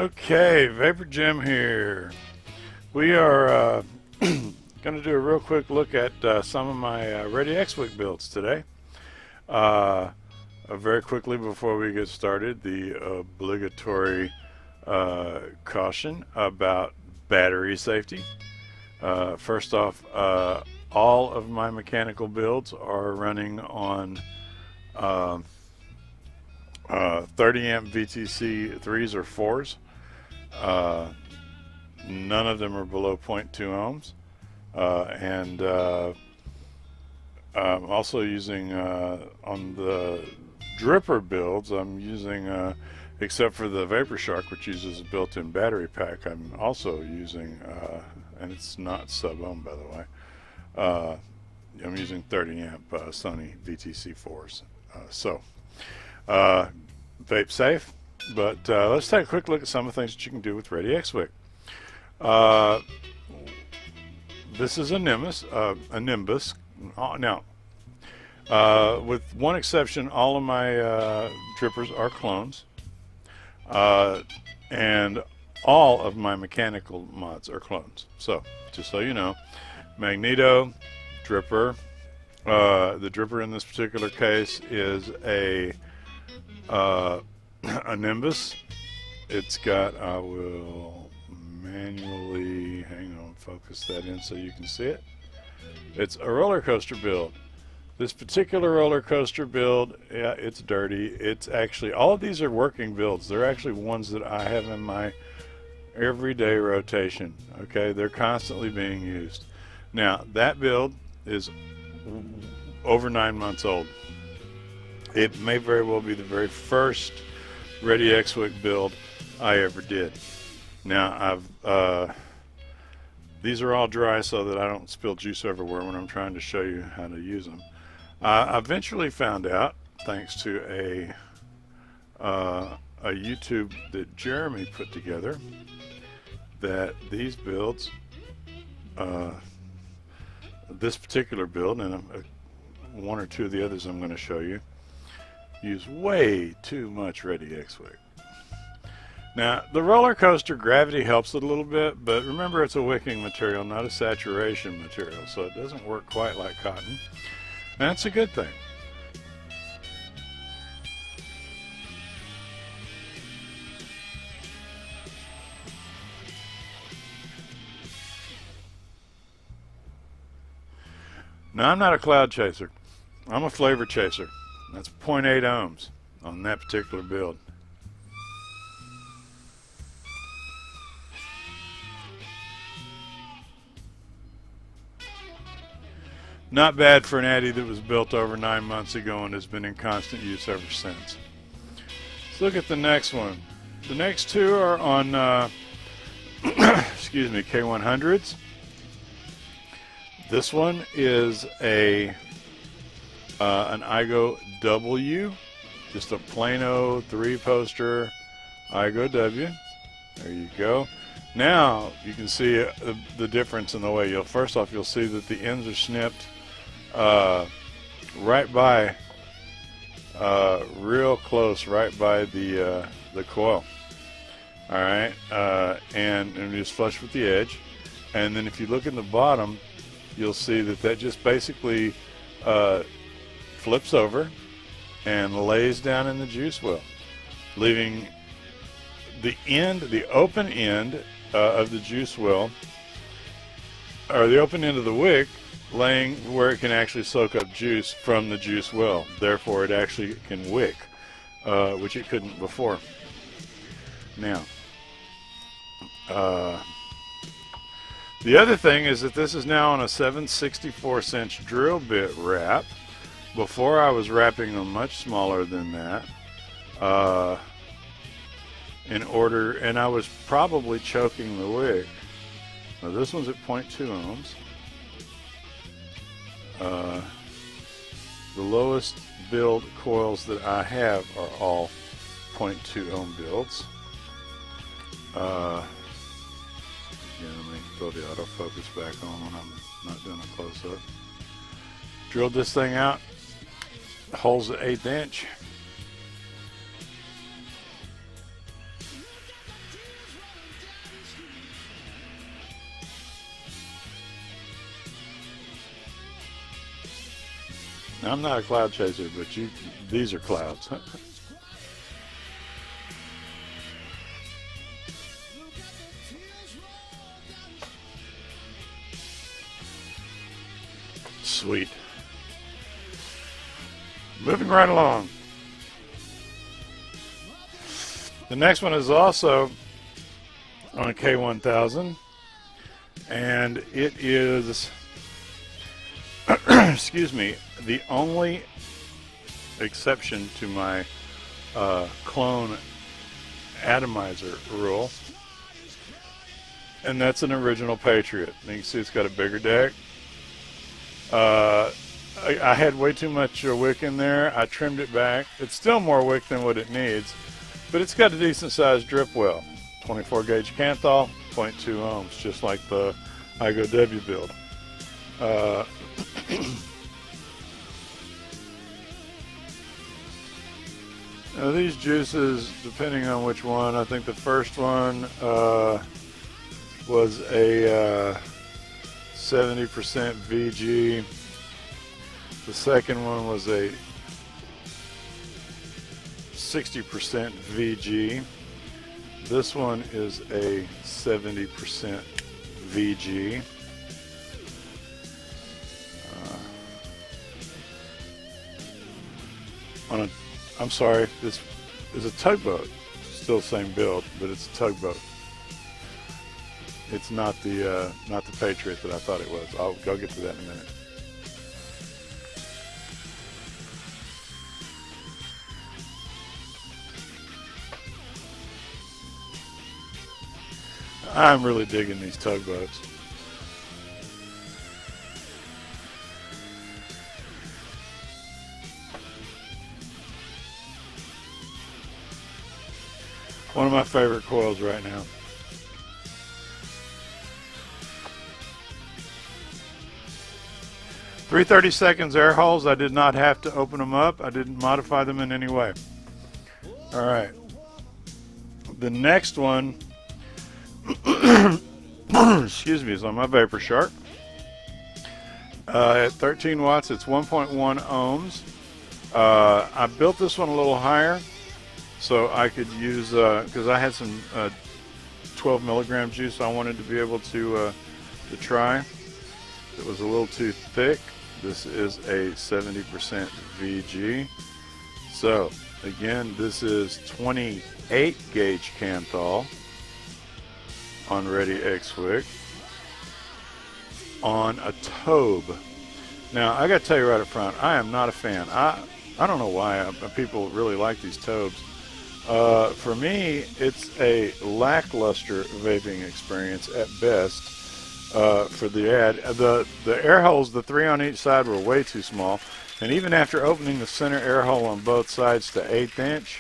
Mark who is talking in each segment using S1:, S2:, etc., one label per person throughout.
S1: Okay, Vapor Jim here. We are going to do a real quick look at some of my READYxWICK builds today. Very quickly before we get started, the obligatory caution about battery safety. First off, all of my mechanical builds are running on 30 amp VTC 3s or 4s. None of them are below 0.2 ohms. I'm also using on the dripper builds, I'm using except for the Vapor Shark, which uses a built-in battery pack, I'm also using and it's not sub-ohm, by the way, I'm using 30 amp Sony VTC 4s. Vape safe, but let's take a quick look at some of the things that you can do with READYxWICK. This is a Nimbus. Now, with one exception, all of my drippers are clones, and all of my mechanical mods are clones. So, just so you know, Magneto, dripper. The dripper in this particular case is a Nimbus. It's got, I will manually, hang on, focus that in so you can see it. It's a roller coaster build. This particular roller coaster build, yeah, it's dirty. It's actually, all of these are working builds. They're actually ones that I have in my everyday rotation. Okay, they're constantly being used. Now, that build is over 9 months old. It may very well be the very first READYxWICK build I ever did. Now, these are all dry so that I don't spill juice everywhere when I'm trying to show you how to use them. I eventually found out, thanks to a YouTube that Jeremy put together, that these builds, this particular build, and one or two of the others I'm going to show you, use way too much READYxWICK. Now, the roller coaster gravity helps it a little bit, but remember it's a wicking material, not a saturation material, so it doesn't work quite like cotton. And that's a good thing. Now, I'm not a cloud chaser. I'm a flavor chaser. That's 0.8 ohms on that particular build. Not bad for an Addy that was built over 9 months ago and has been in constant use ever since. Let's look at the next one. The next two are on excuse me, K100s. This one is an IGO W, just a plain old 3-poster IGO W. There you go. Now you can see the difference in the way. First off, you'll see that the ends are snipped right by, real close, right by the coil. All right, and just flush with the edge. And then if you look in the bottom, you'll see that just basically flips over and lays down in the juice well, leaving the end, the open end of the juice well, or the open end of the wick, laying where it can actually soak up juice from the juice well. Therefore, it actually can wick, which it couldn't before. Now, the other thing is that this is now on a 7/64" drill bit wrap. Before I was wrapping them much smaller than that, and I was probably choking the wick. Now this one's at 0.2 ohms. The lowest build coils that I have are all 0.2 ohm builds. Again, let me throw the autofocus back on when I'm not doing a close-up. Drilled this thing out, holes at 1/8 inch. Now, I'm not a cloud chaser, but these are clouds. Sweet. Moving right along. The next one is also on a K1000, and it is, excuse me, the only exception to my clone atomizer rule, and that's an original Patriot. You can see it's got a bigger deck. I had way too much wick in there. I trimmed it back. It's still more wick than what it needs, but it's got a decent sized drip well. 24 gauge Canthal, 0.2 ohms, just like the Evod2 build. Now these juices, depending on which one, I think the first one was a 70% VG. The second one was a 60% VG. This one is a 70% VG. I'm sorry, this is a tugboat. Still the same build, but it's a tugboat. It's not the Patriot that I thought it was. I'll get to that in a minute. I'm really digging these tugboats. One of my favorite coils right now. .332 air holes. I did not have to open them up. I didn't modify them in any way. All right. The next one, excuse me, is on my Vapor Shark. At 13 watts, it's 1.1 ohms. I built this one a little higher so I could use, because I had some 12 milligram juice I wanted to be able to try. It was a little too thick. This is a 70% VG. So again, this is 28 gauge Canthal on READYxWICK on a Tobe. Now I got to tell you right up front, I am not a fan. I don't know why people really like these Tobes. For me, it's a lackluster vaping experience at best. For the ad, the air holes, the 3 on each side, were way too small, and even after opening the center air hole on both sides to 1/8 inch,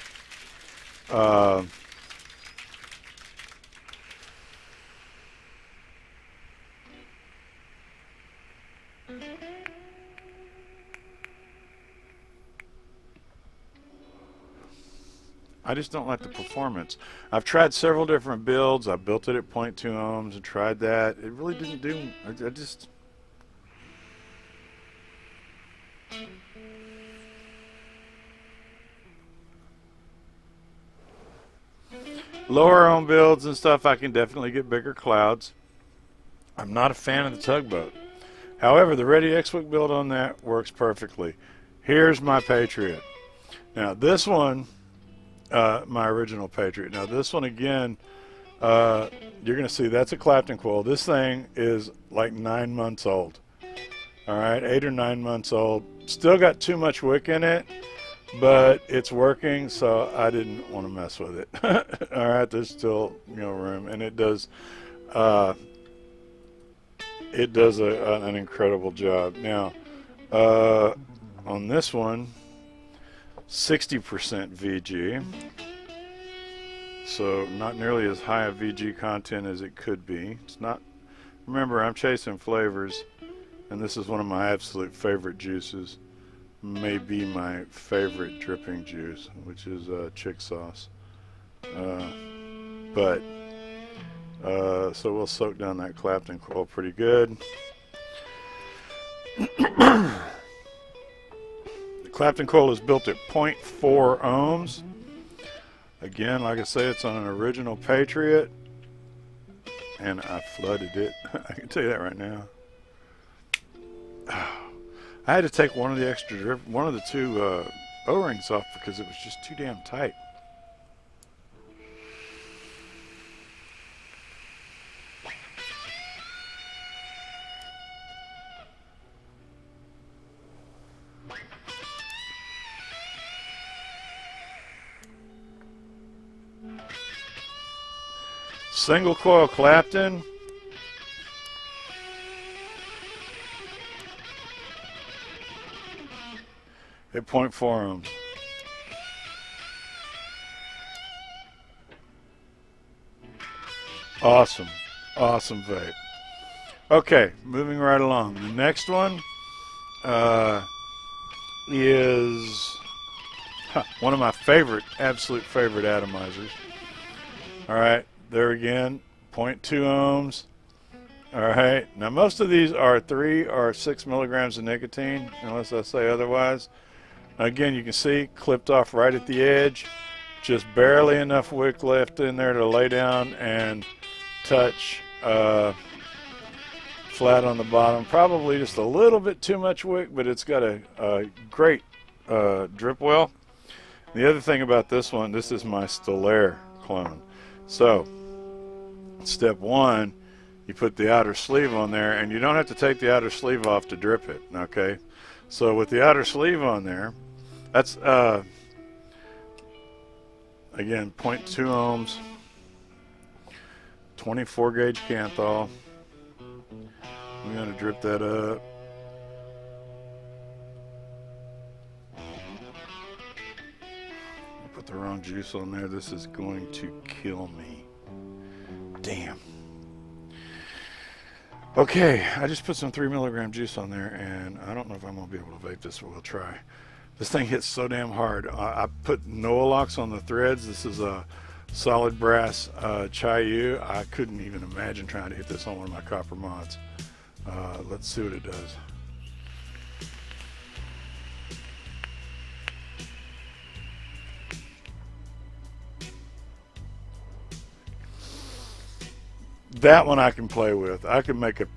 S1: I just don't like the performance. I've tried several different builds. I built it at 0.2 ohms and tried that. It really didn't do, I just... Lower ohm builds and stuff, I can definitely get bigger clouds. I'm not a fan of the tugboat. However, the READYxWICK build on that works perfectly. Here's my Patriot. Now this one, my original Patriot. Now this one again, you're going to see that's a clapton coil. This thing is like 9 months old. All right, 8 or 9 months old. Still got too much wick in it, but it's working, so I didn't want to mess with it. All right, there's still room, and it does an incredible job. Now on this one, 60% VG, so not nearly as high a VG content as it could be. It's not. Remember, I'm chasing flavors, and this is one of my absolute favorite juices. May be my favorite dripping juice, which is chick sauce. So we'll soak down that clapton coil pretty good. Clapton coil is built at 0.4 ohms. Again, like I say, it's on an original Patriot, and I flooded it. I can tell you that right now. I had to take one of the two O-rings off because it was just too damn tight. Single coil Clapton. At 0.4 ohms. Awesome. Awesome vape. Okay, moving right along. The next one is one of my absolute favorite atomizers. All right, there again, 0.2 ohms. All right, now most of these are 3 or 6 milligrams of nicotine, unless I say otherwise. Again, you can see clipped off right at the edge, just barely enough wick left in there to lay down and touch flat on the bottom. Probably just a little bit too much wick, but it's got a great drip well. The other thing about this one, this is my Stellaire clone. So, step one, you put the outer sleeve on there, and you don't have to take the outer sleeve off to drip it, okay? So with the outer sleeve on there, that's, again, 0.2 ohms, 24 gauge Canthal. I'm going to drip that up. I put the wrong juice on there. This is going to kill me. Damn. Okay, I just put some 3 milligram juice on there, and I don't know if I'm going to be able to vape this, but we'll try. This thing hits so damn hard. I put Noah locks on the threads. This is a solid brass Chayu. I couldn't even imagine trying to hit this on one of my copper mods. Let's see what it does. That one I can play with. I could make a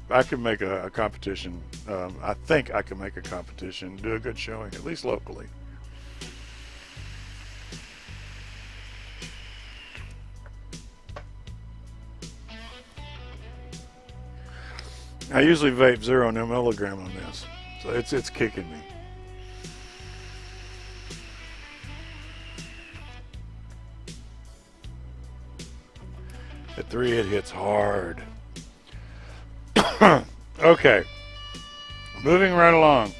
S1: competition. I think I can make a competition, do a good showing, at least locally. I usually vape 0 milligram on this, so it's kicking me. At 3, it hits hard. Okay, moving right along.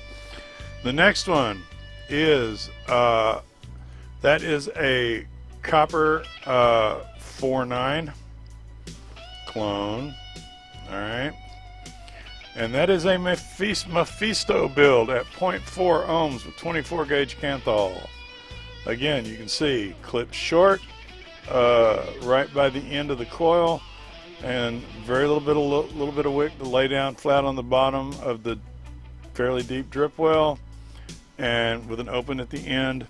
S1: The next one is that is a copper 4.9 clone. All right, and that is a Mephisto build at 0.4 ohms with 24 gauge Canthal. Again, you can see clipped short. Right by the end of the coil, and very little bit of wick to lay down flat on the bottom of the fairly deep drip well, and with an open at the end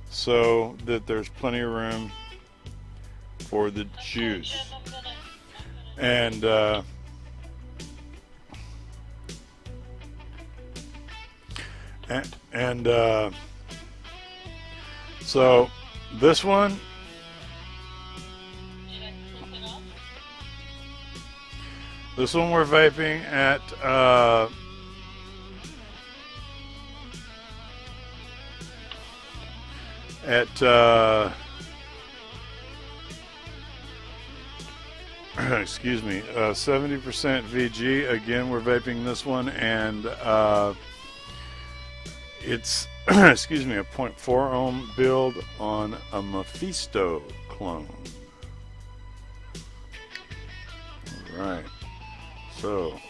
S1: so that there's plenty of room for the juice. And so this one, we're vaping at excuse me, 70% VG. Again, we're vaping this one, and it's excuse me, a 0.4 ohm build on a Mephisto clone. All right. So,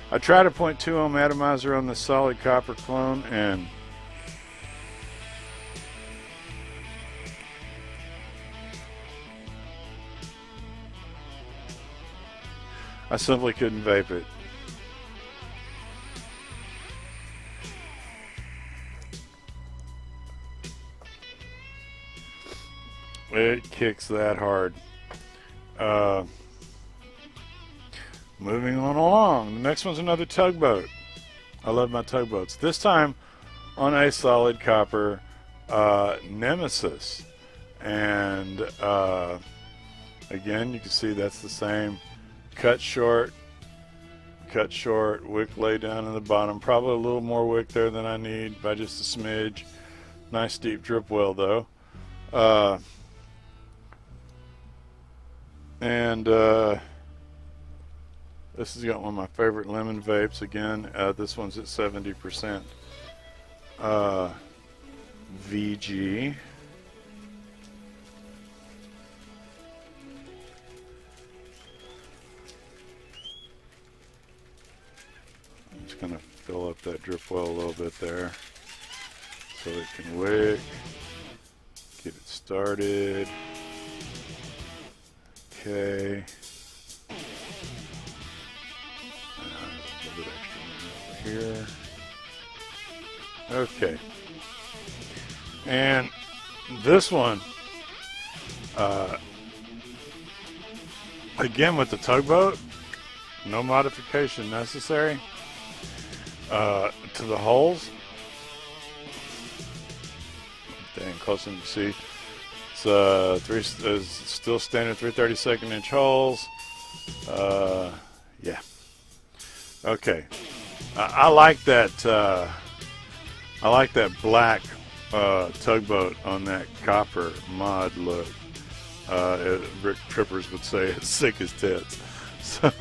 S1: I tried a 0.2 ohm atomizer on the solid copper clone, and I simply couldn't vape it. It kicks that hard. Moving on along. The next one's another tugboat. I love my tugboats. This time on a solid copper Nemesis. And again, you can see that's the same. Cut short, wick lay down in the bottom. Probably a little more wick there than I need by just a smidge. Nice deep drip well though. This has got one of my favorite lemon vapes. Again, this one's at 70% VG. I'm just going to fill up that drip well a little bit there so it can wick. Get it started. Okay. A little bit extra over here. Okay. And this one, again with the tugboat, no modification necessary to the holes. Dang, close enough to see. It's still standard 3/32 inch holes. Yeah. Okay. I like that. I like that black tugboat on that copper mod look. Rick Trippers would say it's sick as tits. So.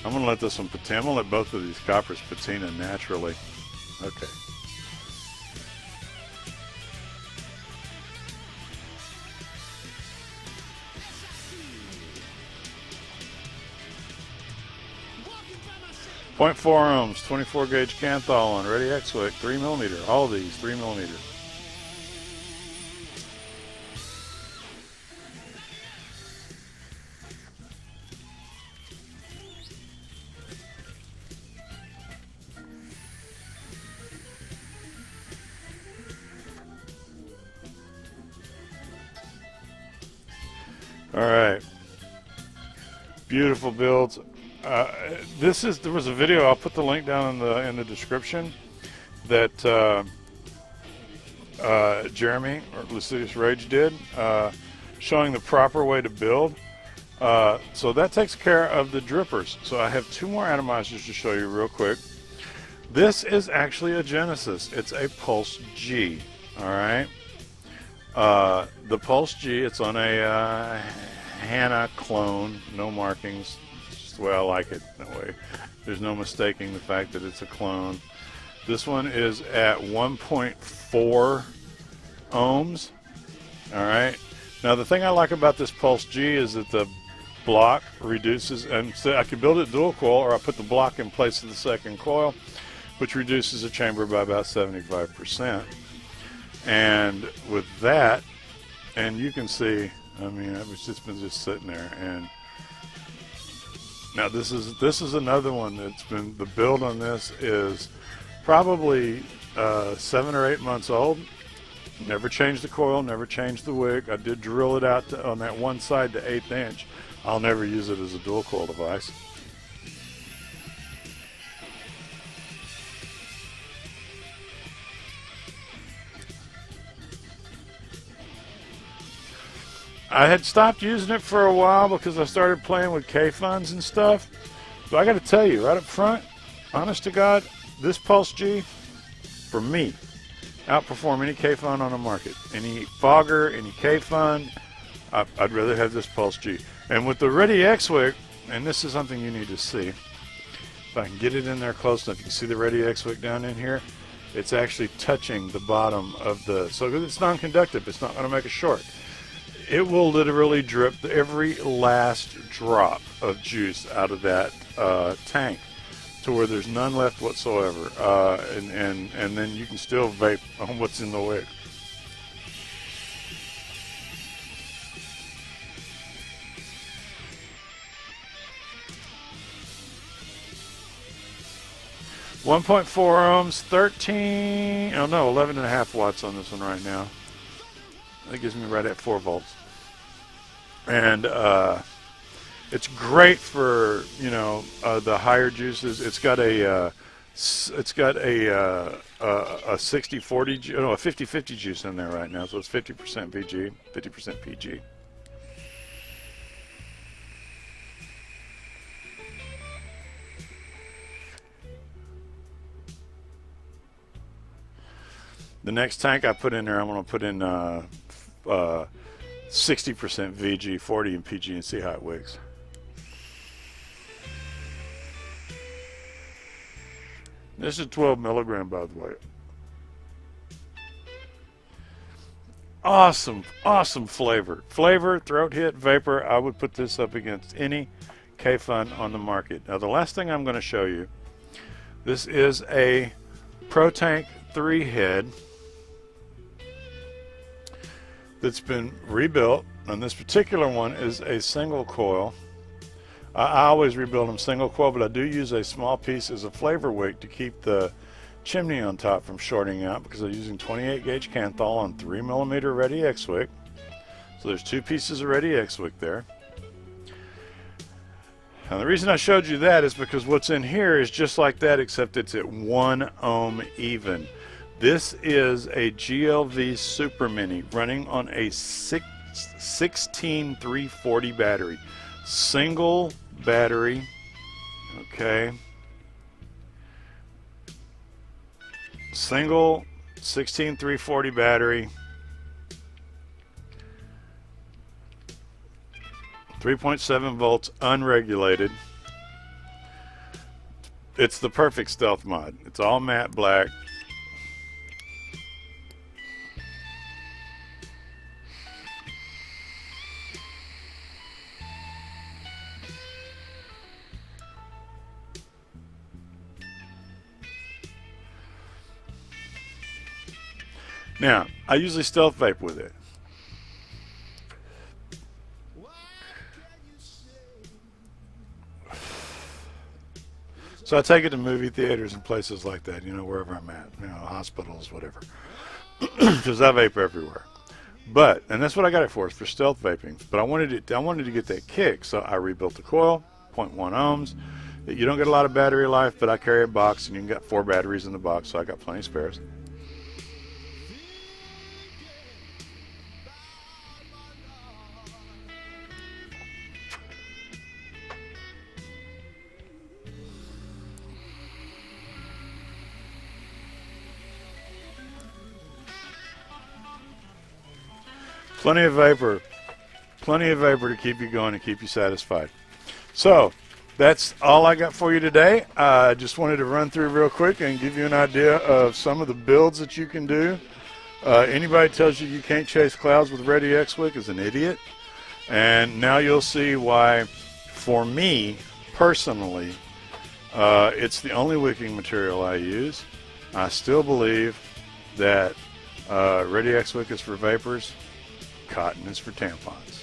S1: I'm gonna let this one patina. I'm gonna let both of these coppers patina naturally. Okay. .4 ohms, 24 gauge Canthal on READYxWICK, 3mm. All of these 3mm. All right, beautiful builds. There was a video, I'll put the link down in the description, that Jeremy or Lucidious Rage did, showing the proper way to build. So that takes care of the drippers. So I have two more atomizers to show you real quick. This is actually a Genesis. It's a Pulse G. All right. The Pulse G, it's on a Hannah clone, no markings. It's just the way I like it, that way. There's no mistaking the fact that it's a clone. This one is at 1.4 ohms. All right. Now the thing I like about this Pulse G is that the block reduces, and so I could build it dual coil, or I put the block in place of the second coil, which reduces the chamber by about 75%. And with that, and you can see, I mean, it's just been sitting there. And now this is another one that's been, the build on this is probably 7 or 8 months old. Never changed the coil, never changed the wick. I did drill it out on that one side to 1/8 inch. I'll never use it as a dual coil device. I had stopped using it for a while because I started playing with K-Funs and stuff. But I got to tell you, right up front, honest to God, this Pulse G, for me, outperform any K-Fun on the market. Any fogger, any K-Fun, I'd rather have this Pulse G. And with the READYxWICK, and this is something you need to see, if I can get it in there close enough, you can see the READYxWICK down in here. It's actually touching the bottom of the, so it's non-conductive, it's not going to make a short. it will literally drip every last drop of juice out of that tank to where there's none left whatsoever, and then you can still vape on what's in the wick. .4 ohms, 11.5 watts on this one right now. That gives me right at 4 volts. And it's great for, you know, the higher juices. It's got a 60-40, no, a 50-50 juice in there right now. So it's 50% VG, 50% PG. The next tank I put in there, I'm going to put in 60% VG, 40 in PG, and see how it wicks. This is 12 milligram, by the way. Awesome, awesome flavor. Flavor, throat hit, vapor. I would put this up against any K-Fun on the market. Now, the last thing I'm going to show you, this is a ProTank 3 head that's been rebuilt, and this particular one is a single coil. I always rebuild them single coil, but I do use a small piece as a flavor wick to keep the chimney on top from shorting out, because I'm using 28 gauge Kanthal on 3mm READYxWICK. So there's 2 pieces of READYxWICK there. Now the reason I showed you that is because what's in here is just like that, except it's at 1 ohm even. This is a GLV Super-mini running on a 16340 battery. Single battery, okay. Single 16340 battery. 3.7 volts, unregulated. It's the perfect stealth mod. It's all matte black. Now, I usually stealth vape with it. So I take it to movie theaters and places like that, you know, wherever I'm at, you know, hospitals, whatever. Because I vape everywhere. But, and that's what I got it for, is for stealth vaping. But I wanted to get that kick, so I rebuilt the coil, 0.1 ohms. You don't get a lot of battery life, but I carry a box, and you can get 4 batteries in the box, so I got plenty of spares. Plenty of vapor to keep you going and keep you satisfied. So that's all I got for you today. I just wanted to run through real quick and give you an idea of some of the builds that you can do. Anybody tells you can't chase clouds with READYxWICK is an idiot. And now you'll see why, for me personally, it's the only wicking material I use. I still believe that READYxWICK is for vapors. Cotton is for tampons.